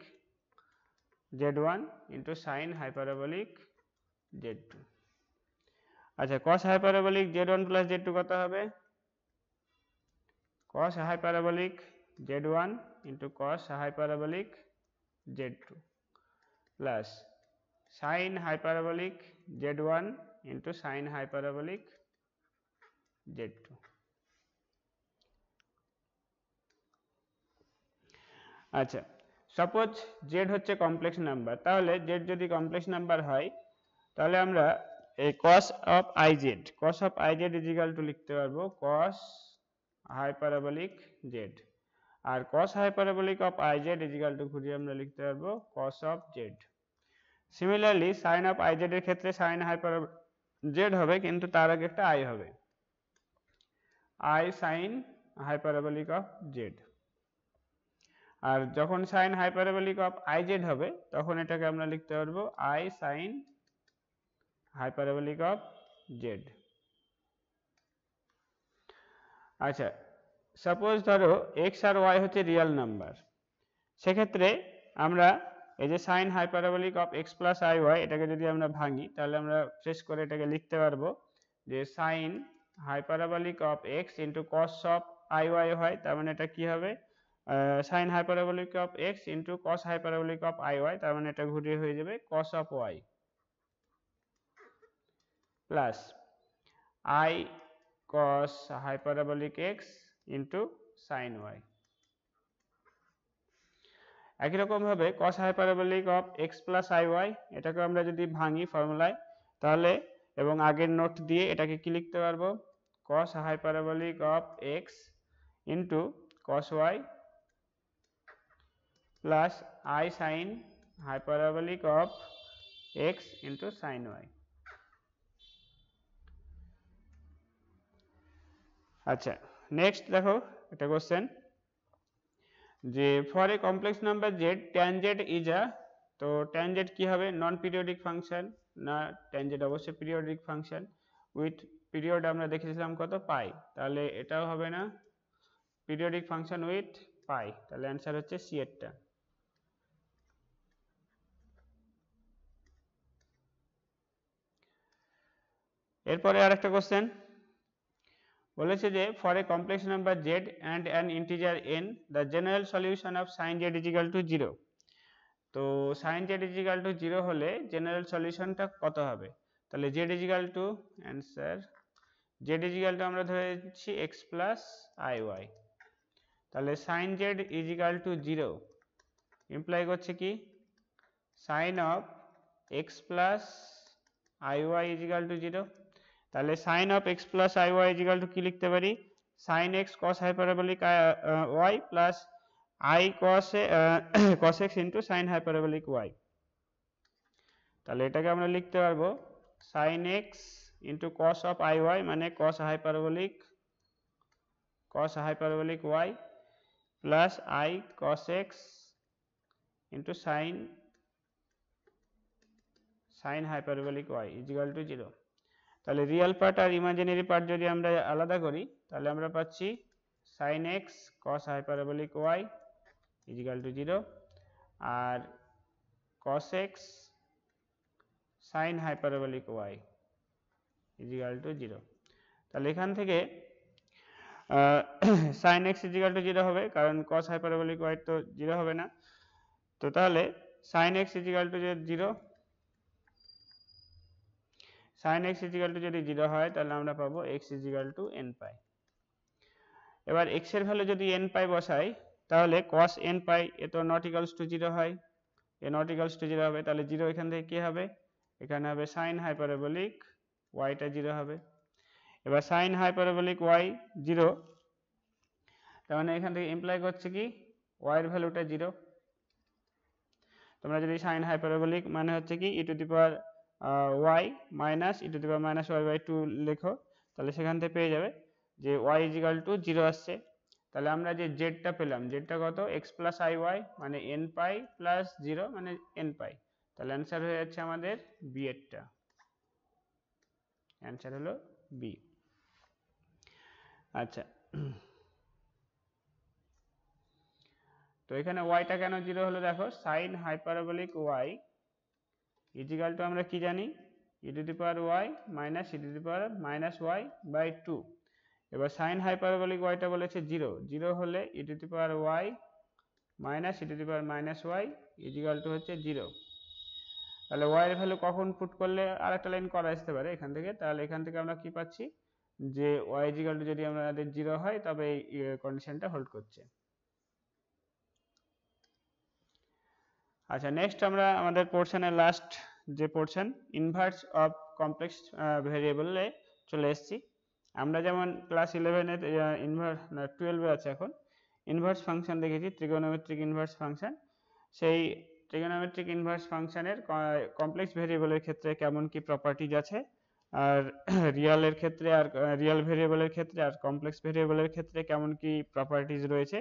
z1 into sin hyperbolic z2। আচ্ছা cos hyperbolic z1 plus z2 কত হবে? cos hyperbolic z1 into cos hyperbolic z2 plus sin hyperbolic z1 into sin hyperbolic z2। আচ্ছা suppose z হচ্ছে complex number, তাহলে z যদি complex number হয় তাহলে আমরা এই cos of iz is equal to লিখতে পারবো cos হাইপারবোলিক z, আর cos hyperbolic of iz is equal to ঘুরিয়ে আমরা লিখতে পারবো cos of z। Similarly sin of iz এর ক্ষেত্রে sin হাইপারবোলিক z হবে, কিন্তু তার আগে একটা i হবে, i sin hyperbolic of z। আর যখন sin হাইপারবোলিক অফ iz হবে তখন এটাকে আমরা লিখতে পারবো i sin hyperbolic of z। আচ্ছা সাপোজ ধরো x আর y হচ্ছে রিয়েল নাম্বার, সেক্ষেত্রে আমরা এই যে sin hyperbolic of x plus iy এটাকে যদি আমরা ভাঙি তাহলে আমরা ফ্রেশ করে এটাকে লিখতে পারবো যে sin hyperbolic of x into cos of iy হয়, তার মানে এটা কি হবে sin hyperbolic of x into cos hyperbolic of iy, তার মানে এটা ঘুরিয়ে হয়ে যাবে cos of y plus i cos hyperbolic x ইন্টু sin y। একই রকম ভাবে cos hyperbolic of x plus iy এটাকে আমরা যদি ভাঙি ফর্মুলায় তাহলে এবং আগের নোট দিয়ে এটাকে কি লিখতে পারবো cos hyperbolic of x into cos y plus i sin hyperbolic of x ইন্টু sin y। আচ্ছা নেক্সট দেখো একটা কোশ্চেন যে for a complex number z tan z is a, তো tan z কি হবে নন পিরিয়ডিক ফাংশন না, tan z অবশ্যই পিরিয়ডিক ফাংশন উইথ পিরিয়ড আমরা দেখেছিলাম কত পাই, তাহলে এটাও হবে না পিরিয়ডিক ফাংশন উইথ পাই, তাহলে অ্যান্সার হচ্ছে সি এরটা। এরপরে আরেকটা কোশ্চেন বলেছে যে for a complex number z and an integer n the general solution of sin z is equal to 0, তো sin z is equal to 0 হলে জেনারেল সলিউশনটা কত হবে, তাহলে z is equal to answer z is equal to আমরা ধরে নিচ্ছি x plus iy, তাহলে sin z is equal to 0 imply করছে কি sin of x plus iy is equal to 0, তাহলে sin of x plus iy is equal to কি লিখতে পারি sin x cos hyperbolic y plus I cos cos x into sin hyperbolic y, তাহলে এটাকে আমরা লিখতে পারবো sin x into cos of iy মানে cos hyperbolic y plus I cos x into sin hyperbolic y is equal to 0। তাহলে real part আর imaginary part যদি আমরা আলাদা করি তাহলে আমরা পাচ্ছি sin x cos hyperbolic y is equal to 0 R cos x sin hyperbolic y is equal to 0। তাহলে এখান থেকে sin x is equal to 0 হবে, কারণ cos hyperbolic y তো 0 হবে না, তো তাহলে sin x is equal to 0, sin x is equal to যদি 0 হয় তাহলে আমরা পাবো x is equal to n পাই। এবার x এর ভ্যালু যদি n পাই বসাই তাহলে cos n পাই এ তো not equals to 0 হয়, এ not equals to 0 হবে, তাহলে 0 এখান থেকে কি হবে এখানে হবে sin hyperbolic y টা 0 হবে। এবার sin hyperbolic y 0, তার মানে এখান থেকে ইমপ্লাই করছে কি y এর ভ্যালুটা 0, তোমরা যদি sin hyperbolic মানে হচ্ছে কি e to the power y minus e to the power minus y by 2 লেখো তাহলে সেখান থেকে পেয়ে যাবে যে y is equal to 0 আসছে, তাহলে আমরা যে z টা পেলাম z টা কত x plus iy মানে n পাই plus 0 মানে n পাই, তাহলে অ্যান্সার হয়ে যাচ্ছে আমাদের b এরটা, অ্যান্সার হলো b। আচ্ছা তো এখানে y টা কেন 0 হলো দেখো sin hyperbolic y is equal to আমরা কি জানি e to the power y minus e to the power minus y by 2। এবার সাইন হাইপারবোলিক ওয়াইটা বলেছে 0, 0 হলে e to the power y minus e to the power minus y is equal to হচ্ছে 0। তাহলে y এর value কখন put করলে আরেকটা line করা আসতে পারে এখান থেকে, তাহলে এখান থেকে আমরা কি পাচ্ছি যে y is equal to যদি আমাদের 0 হয় তবে এই কন্ডিশনটা হোল্ড করছে। আচ্ছা, নেক্সট আমরা আমাদের পোর্শনের লাস্ট যে পোর্শন ইনভার্স অফ কমপ্লেক্স ভেরিয়েবলে চলে এসেছি। আমরা যেমন ক্লাস 11 এর ইনভার্স না 12 এ আছে এখন ইনভার্স ফাংশন দেখেছি, ট্রিগোনোমেট্রিক ইনভার্স ফাংশন। সেই ট্রিগোনোমেট্রিক ইনভার্স ফাংশনের কমপ্লেক্স ভেরিয়েবলের ক্ষেত্রে কেমন কি প্রপার্টিজ আছে, আর রিয়েলের ক্ষেত্রে আর রিয়েল ভেরিয়েবলের ক্ষেত্রে আর কমপ্লেক্স ভেরিয়েবলের ক্ষেত্রে কেমন কি প্রপার্টিজ রয়েছে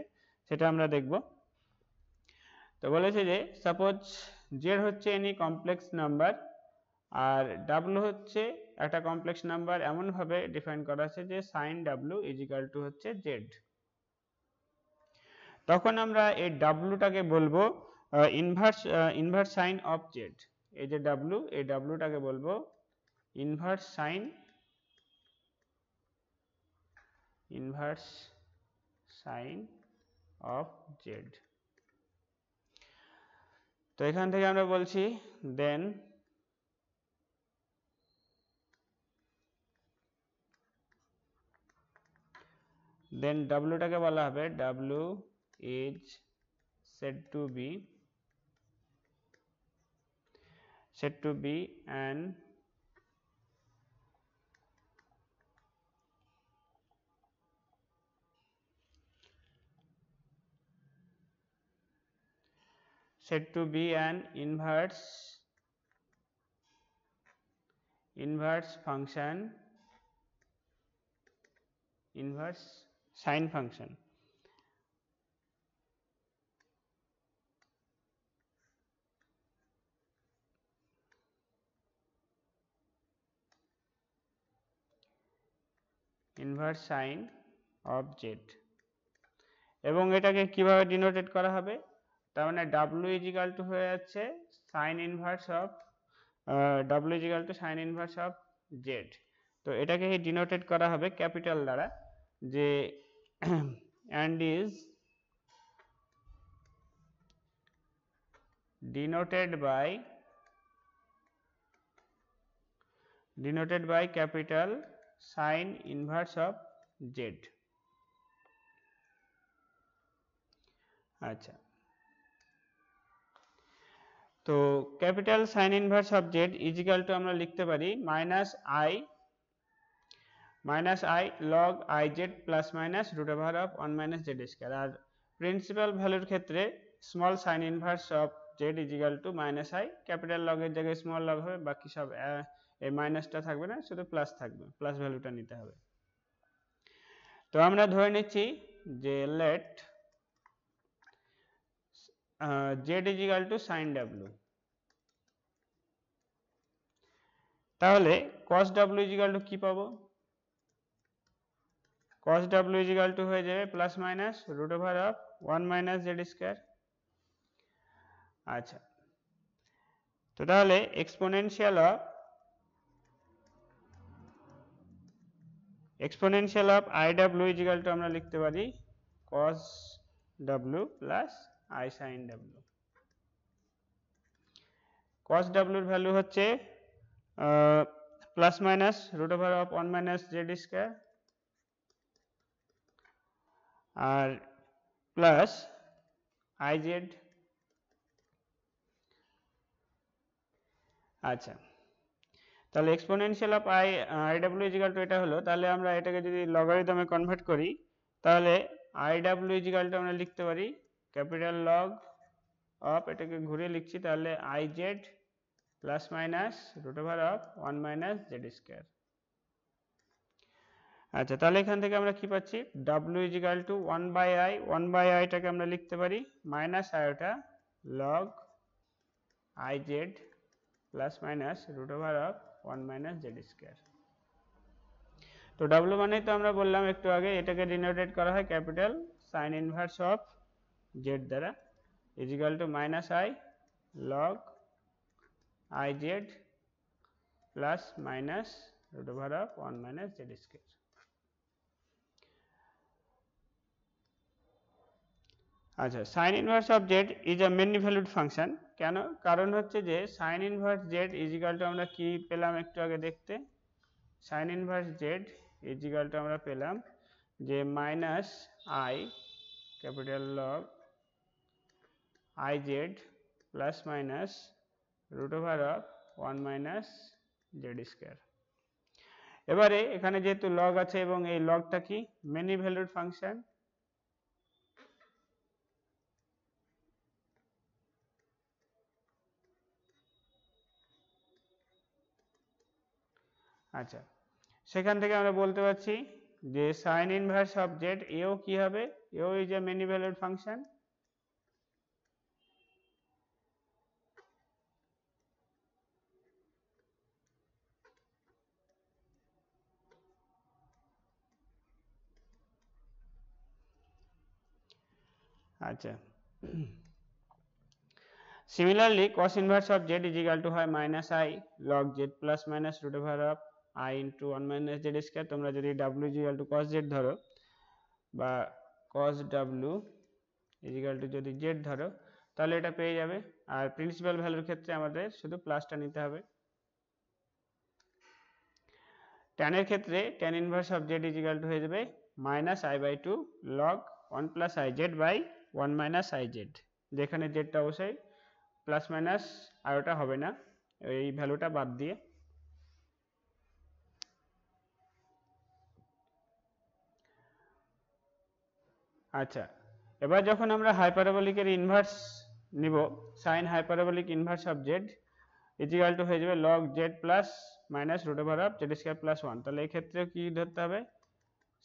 সেটা আমরা দেখব। তো বলেছে যে সাপোজ z হচ্ছে এনি কমপ্লেক্স নাম্বার আর w হচ্ছে একটা কমপ্লেক্স নাম্বার, এমন ভাবে ডিফাইন করা আছে যে sin w is equal to হচ্ছে z। তখন আমরা এই w টাকে বলবো ইনভার্স সাইন অফ z। এই যে w, এই w টাকে বলবো ইনভার্স সাইন অফ z। তো এখান থেকে আমরা বলছি দেন w টাকে বলা হবে w is said to be an inverse function, inverse sine function। Inverse sign of z। এবং এটাকে কিভাবে ডিনোটেট করা হবে, তার মানে w ইজ ইকুয়াল টু হয়ে যাচ্ছে sign inverse of w is equal to sign inverse of z। তো এটাকে ডিনোটেট করা হবে ক্যাপিটাল দ্বারা, যে and is denoted by capital sin inverse of z। আচ্ছা, তো capital sine inverse of z is equal to আমরা লিখতে পারি minus i log iz plus minus root over of 1 minus z square. আর প্রিন্সিপাল ভ্যালুর ক্ষেত্রে small sine inverse of z is equal to minus i, capital log এর জায়গায় small log হবে, বাকি সব এই মাইনাসটা থাকবে না, শুধু প্লাস থাকবে, প্লাস ভ্যালুটা নিতে হবে। তো আমরা ধরে নিচ্ছি যে let z is equal to sine w। তাহলে cos w is equal to কি পাবো, cos w is equal to হয়ে যাবে plus minus root over of 1 minus z square. আচ্ছা, তো তাহলে exponential of iw is equal to আমরা লিখতে পারি cos w plus i sin w। cos w এর ভ্যালু হচ্ছে plus minus root over of 1 minus z square আর plus iz। আচ্ছা, তাহলে exponential of iw is equal two এটা হলো, তাহলে আমরা এটাকে যদি লগারিদমে কনভার্ট করি তাহলে iw ইজ ইকুয়াল টু আমরা লিখতে পারি ক্যাপিটাল লগ অফ, এটাকে ঘুরিয়ে লিখছি তাহলে iz plus minus root over of 1 minus z square. আচ্ছা, তাহলে এখান থেকে আমরা কি পাচ্ছি w is equal to 1 by i টাকে আমরা লিখতে পারি মাইনাস আইটা log iz plus minus root over of 1 minus z square. তো w মানে তো আমরা বললাম একটু আগে এটাকে ডিনোটেট করা হয় capital sine inverse of z দ্বারা, is equal to minus i log iz plus minus root over of 1 minus z square. আচ্ছা, sine inverse of z is a many valued function. কেন? কারণ হচ্ছে যে sine inverse Z is equal to আমরা কি পেলাম একটু আগে দেখতে, সাইন inverse Z is equal to আমরা পেলাম যে minus i capital log i z plus minus root over of 1 minus z square. এবারে এখানে যেহেতু লগ আছে এবং এই লগটা কি মেনি ভ্যালুড ফাংশন, আচ্ছা সেখান থেকে আমরা বলতে পারছি যে সাইন ইনভার্স অফ জেড এও কি হবে, এও is a many valued function. আচ্ছা, similarly cos inverse of z is equal to হয় minus I log z plus minus root over of I into 1 minus z square। তোমরা যদি w is equal to cos z ধরো বা cos w is equal to যদি z ধরো তাহলে এটা পেয়ে যাবে। আর প্রিন্সিপাল ভ্যালুর ক্ষেত্রে আমাদের শুধু প্লাসটা নিতে হবে। tan এর ক্ষেত্রে tan inverse of z is equal to হয়ে যাবে minus I by 2 log 1 plus iz by 1 minus iz, যেখানে জেডটা অবশ্যই প্লাস মাইনাস আর ওটা হবে না, এই ভ্যালুটা বাদ দিয়ে। আচ্ছা, এবার যখন আমরা হাইপারবোলিকের ইনভার্স নিব, sign hyperbolic inverse of z is equal to হয়ে যাবে log Z plus minus root over of Z square plus 1। তাহলে এই ক্ষেত্রে কি ধরতে হবে,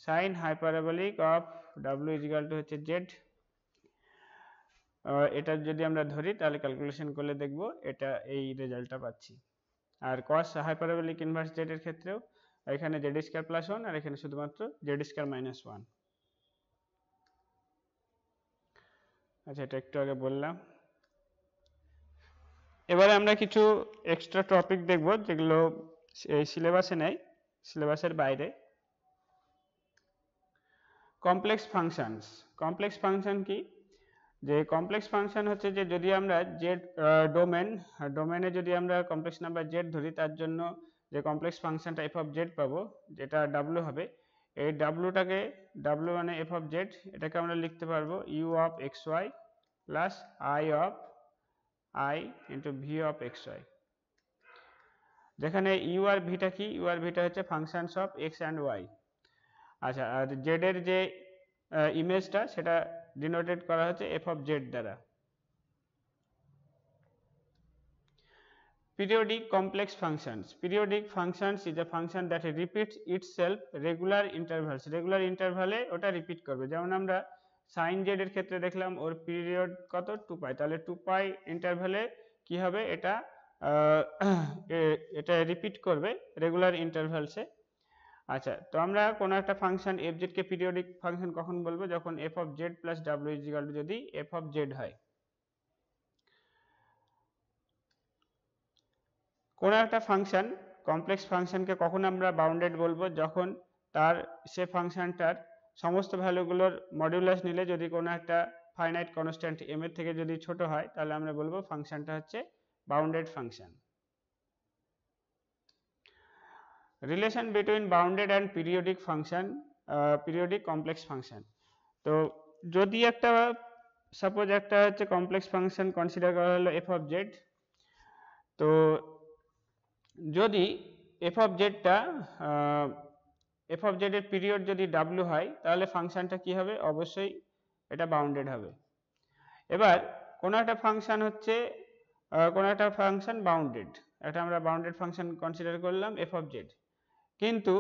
sign hyperbolic of W is equal to হচ্ছে জেড। এটা যদি আমরা ধরি তাহলে ক্যালকুলেশন করলে দেখব এটা এই রেজাল্টটা পাচ্ছি। আর cos হাইপারবোলিক ইনভার্স জেড এর ক্ষেত্রেও এখানে জেড স্কয়ার প্লাস 1 আর এখানে শুধুমাত্র জেড স্কয়ার মাইনাস 1। আচ্ছা, এটা একটু আগে বললাম। এবারে আমরা কিছু এক্সট্রা টপিক দেখব যেগুলো এই সিলেবাসে নেই, সিলেবাসের বাইরে। Complex functions. কমপ্লেক্স ফাংশন কি, যে কমপ্লেক্স ফাংশন হচ্ছে যে যদি আমরা জেড ডোমেনে যদি আমরা কমপ্লেক্স নাম্বার জেড ধরি তার জন্য যে কমপ্লেক্স ফাংশনটা এফ অফ জেড পাবো যেটা ডাব্লিউ হবে, এই ডাব্লিউটাকে ডাব্লিউ মানে এফ অফ জেড, এটাকে আমরা লিখতে পারবো u of x y plus i of i into v of x y. যেখানে ইউ আর ভিটা কি, ইউ আর ভিটা হচ্ছে functions of x and y. আচ্ছা, আর জেড এর যে ইমেজটা সেটা ডিনোটেড করা হচ্ছে এফ অফ জেড দ্বারা। Periodic complex functions. Periodic functions is a function that repeats itself regular intervals. Regular interval এ ওটা রিপিট করবে। যেমন আমরা sin z এর ক্ষেত্রে দেখলাম ওর পিরিয়ড কত 2 পাই, তাহলে 2 পাই ইন্টারভ্যালে কি হবে এটা রিপিট করবে রেগুলার ইন্টারভ্যালসে। আচ্ছা, তো আমরা কোনো একটা ফাংশন এফ জেড কে পিরিয়ডিক ফাংশন কখন বলবো, যখন F of Z plus W is equal two যদি এফ অফ জেড হয়। কোনো একটা ফাংশন কমপ্লেক্স ফাংশনকে কখন আমরা বাউন্ডেড বলবো, যখন তার সে ফাংশনটার সমস্ত ভ্যালুগুলোর মডিউলাস নিলে যদি কোনো একটা ফাইনাইট কনস্ট্যান্ট এম এর থেকে যদি ছোট হয় তাহলে আমরা বলবো ফাংশনটা হচ্ছে bounded function. Relation between bounded and periodic function, periodic complex function. তো যদি একটা সাপোজ একটা হচ্ছে কমপ্লেক্স ফাংশন কনসিডার করা হলো এফ অফ জেড, তো যদি এফ অফ জেডটা এফ অফ জেড এর পিরিয়ড যদি ডাব্লিউ হয় তাহলে ফাংশনটা কি হবে, অবশ্যই এটা বাউন্ডেড হবে। এবার কোনো একটা ফাংশন হচ্ছে কোনো একটা ফাংশন বাউন্ডেড, এটা আমরা বাউন্ডেড ফাংশন কনসিডার করলাম এফ অফ জেড, কিন্তু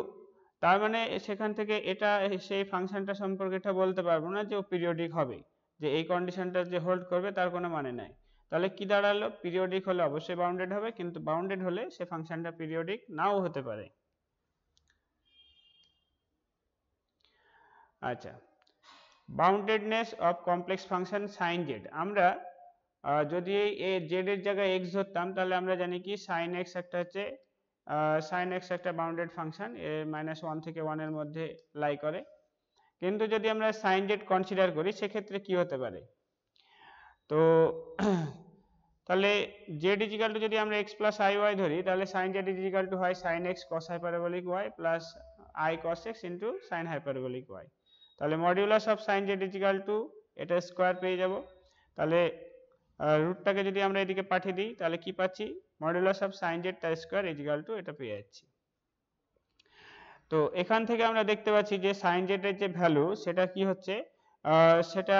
তার মানে সেখান থেকে এটা সেই ফাংশনটা সম্পর্কে এটা বলতে পারবো না যে ও পিরিয়ডিক হবে, যে এই কন্ডিশনটা যে হোল্ড করবে তার কোনো মানে নাই। তাহলে কি দাঁড়ালো, পিরিয়ডিক হলে অবশ্যই বাউন্ডেড হবে, কিন্তু বাউন্ডেড হলে সে ফাংশনটা পিরিয়ডিক নাও হতে পারে। আচ্ছা, boundedness of complex function sine z. আমরা যদি এই জেড এর জায়গায় এক্স ধরতাম তাহলে আমরা জানি কি সাইন এক্স একটা হচ্ছে sin x একটা বাউন্ডেড ফাংশন, -1 থেকে 1 এর মধ্যে লাই করে। কিন্তু যদি আমরা sin z কনসিডার করি সেক্ষেত্রে কি হতে পারে? তো তাহলে z ইজিক্যাল টু যদি আমরা x প্লাস i y ধরি, তাহলে sin z ইজিক্যাল টু হয় sin x cos hyperbolic y plus i cos x ইন্টু sin hyperbolic y। তাহলে modulus of sin z is equal to এটা স্কোয়ার পেয়ে যাব। তাহলে রুটটাকে যদি আমরা এদিকে পাঠিয়ে দিই তাহলে কি পাচ্ছি? মডিউলাস অফ sin z তার স্কোয়ার ইজিক্যাল টু এটা পেয়ে যাচ্ছি। তো এখান থেকে আমরা দেখতে পাচ্ছি যে sin z এর যে ভ্যালু সেটা কি হচ্ছে, সেটা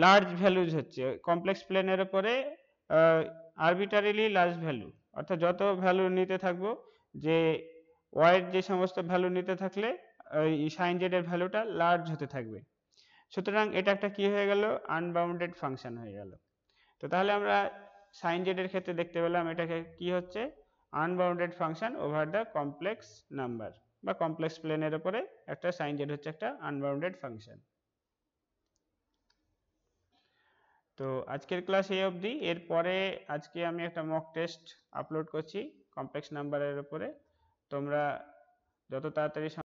লার্জ ভ্যালুজ হচ্ছে, কমপ্লেক্স প্লেনের উপরে আরবিটারিলি লার্জ ভ্যালু, অর্থাৎ যত ভ্যালু নিতে থাকবো, যে y এর যে সমস্ত ভ্যালু নিতে থাকলে sin z এর ভ্যালুটা লার্জ হতে থাকবে। সুতরাং এটা একটা কি হয়ে গেল? আনবাউন্ডেড ফাংশন হয়ে গেল। তো তাহলে আমরা sin z এর ক্ষেত্রে দেখতে পেলাম এটাকে কি হচ্ছে? Unbounded function over the complex number, বা কমপ্লেক্স প্লেনের উপরে একটা sin z হচ্ছে একটা আনবাউন্ডেড ফাংশন। তো আজকের ক্লাস এই অবধি। এরপরে আজকে আমি একটা মক টেস্ট আপলোড করছি কমপ্লেক্স নাম্বারের উপরে। তোমরা যত তাড়াতাড়ি